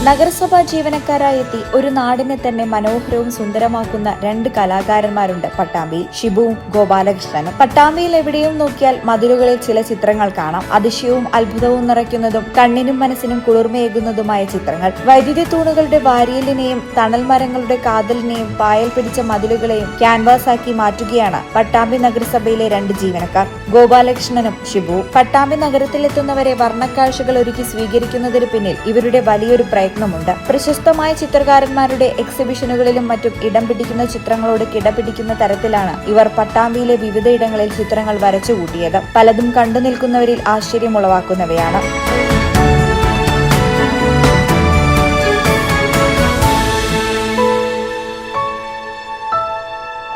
നഗരസഭാ ജീവനക്കാരായി എത്തി ഒരു നാടിനെ തന്നെ മനോഹരവും സുന്ദരമാക്കുന്ന രണ്ട് കലാകാരന്മാരുണ്ട് പട്ടാമ്പിയിൽ, ഷിബുവും ഗോപാലകൃഷ്ണനും. പട്ടാമ്പിയിൽ എവിടെയും നോക്കിയാൽ മതിലുകളിൽ ചില ചിത്രങ്ങൾ കാണാം. അതിശയവും അത്ഭുതവും നിറയ്ക്കുന്നതും കണ്ണിനും മനസ്സിനും കുളിർമയേകുന്നതുമായ ചിത്രങ്ങൾ. വൈദ്യുതി തൂണുകളുടെ വാരിയലിനെയും തണൽ മരങ്ങളുടെ കാതലിനെയും പായൽ പിടിച്ച മതിലുകളെയും ക്യാൻവാസാക്കി മാറ്റുകയാണ് പട്ടാമ്പി നഗരസഭയിലെ രണ്ട് ജീവനക്കാർ, ഗോപാലകൃഷ്ണനും ഷിബുവും. പട്ടാമ്പി നഗരത്തിലെത്തുന്നവരെ വർണ്ണക്കാഴ്ചകൾ ഒരുക്കി സ്വീകരിക്കുന്നതിന് പിന്നിൽ ഇവരുടെ വലിയൊരു പ്രയത്നമുണ്ട്. പ്രശസ്തമായ ചിത്രകാരന്മാരുടെ എക്സിബിഷനുകളിലും മറ്റും ഇടം പിടിക്കുന്ന ചിത്രങ്ങളോട് കിടപിടിക്കുന്ന തരത്തിലാണ് ഇവർ പട്ടാമ്പിയിലെ വിവിധയിടങ്ങളിൽ ചിത്രങ്ങൾ വരച്ചുകൂട്ടിയത്. പലതും കണ്ടു നിൽക്കുന്നവരിൽ ആശ്ചര്യമുളവാക്കുന്നവയാണ്.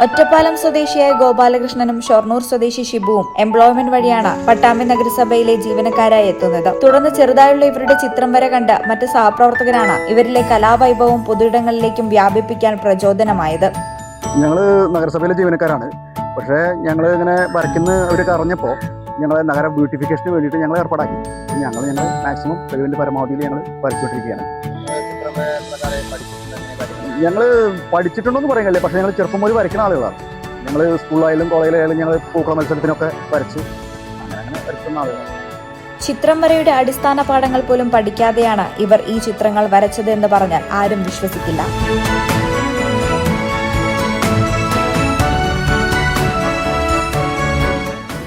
ഒറ്റപ്പാലം സ്വദേശിയായ ഗോപാലകൃഷ്ണനും ഷൊർണൂർ സ്വദേശി ഷിബുവും എംപ്ലോയ്മെന്റ് വഴിയാണ് പട്ടാമ്പി നഗരസഭയിലെ ജീവനക്കാരായി എത്തുന്നത്. തുടർന്ന് ചെറുതായുള്ള ഇവരുടെ ചിത്രം വരെ കണ്ട് മറ്റ് സഹപ്രവർത്തകരാണ് ഇവരിലെ കലാവൈഭവം പൊതുയിടങ്ങളിലേക്കും വ്യാപിപ്പിക്കാൻ പ്രചോദനമായത്. ഞങ്ങള് നഗരസഭയിലെ ജീവനക്കാരാണ്. പക്ഷേ ഞങ്ങൾ ഇങ്ങനെ വരയ്ക്കുന്ന അവരൊക്കെ അറിഞ്ഞപ്പോൾ ഞങ്ങൾ നഗര ബ്യൂട്ടിഫിക്കേഷന് വേണ്ടിയിട്ട് ഞങ്ങൾ ഏർപ്പാടാക്കി. ഞങ്ങൾ മാക്സിമം കഴിവിൻ്റെ പരമാവധിയിൽ ഞങ്ങൾ വരച്ചുകൊണ്ടിരിക്കുകയാണ്. ഞങ്ങൾ പഠിച്ചിട്ടുണ്ടെന്ന് പറയാൻ കഴിയില്ല, പക്ഷേ ഞങ്ങൾ ചെറുപ്പം മുതൽ വരയ്ക്കുന്ന ആളുകളാണ്. ഞങ്ങൾ സ്കൂളിലായാലും കോളേജിലായാലും ഞങ്ങൾ പൂക്കള മത്സരത്തിനൊക്കെ വരച്ചു അങ്ങനെ വരയ്ക്കുന്ന ആളുകളാണ്. ചിത്രം വരയുടെ അടിസ്ഥാന പാഠങ്ങൾ പോലും പഠിക്കാതെയാണ് ഇവർ ഈ ചിത്രങ്ങൾ വരച്ചത് എന്ന് പറഞ്ഞാൽ ആരും വിശ്വസിക്കില്ല.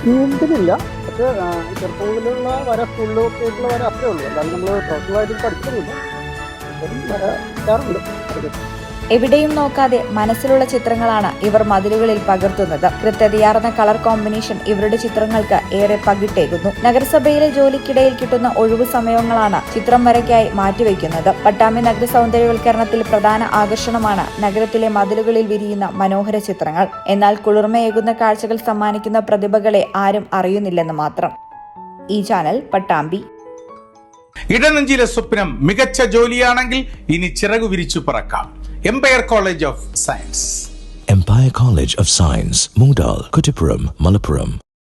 നീന്തലില്ല, പക്ഷേ ചെറുപ്പം മുതലുള്ള വര സ്കൂളിലൊക്കെ ആയിട്ടുള്ള വര അത്രേ ഉള്ളൂ. അല്ലാതെ നമ്മൾ പ്രൊഫഷണലായിട്ട് പഠിക്കുന്നില്ല, വരയ്ക്കാറുണ്ട്. എവിടെയും നോക്കാതെ മനസ്സിലുള്ള ചിത്രങ്ങളാണ് ഇവർ മതിലുകളിൽ പകർത്തുന്നത്. കൃത്യതയാർന്ന കളർ കോമ്പിനേഷൻ ഇവരുടെ ചിത്രങ്ങൾക്ക് ഏറെ പകിട്ടേകുന്നു. നഗരസഭയിലെ ജോലിക്കിടയിൽ കിട്ടുന്ന ഒഴിവു സമയങ്ങളാണ് ചിത്രം വരയ്ക്കായി മാറ്റിവെക്കുന്നത്. പട്ടാമ്പി നഗര സൗന്ദര്യവൽക്കരണത്തിൽ പ്രധാന ആകർഷണമാണ് നഗരത്തിലെ മതിലുകളിൽ വിരിയുന്ന മനോഹര ചിത്രങ്ങൾ. എന്നാൽ കുളിർമയേകുന്ന കാഴ്ചകൾ സമ്മാനിക്കുന്ന പ്രതിഭകളെ ആരും അറിയുന്നില്ലെന്ന് മാത്രം. ഈ ചാനൽ പട്ടാമ്പി. ഇടനെഞ്ചിലെ സ്വപ്നം മികച്ച ജോലിയാണെങ്കിൽ ഇനി ചിറകു വിരിച്ചു പറക്കാം. Empire College of Science. Empire College of Science, Moondal, Kuttipuram, Malappuram.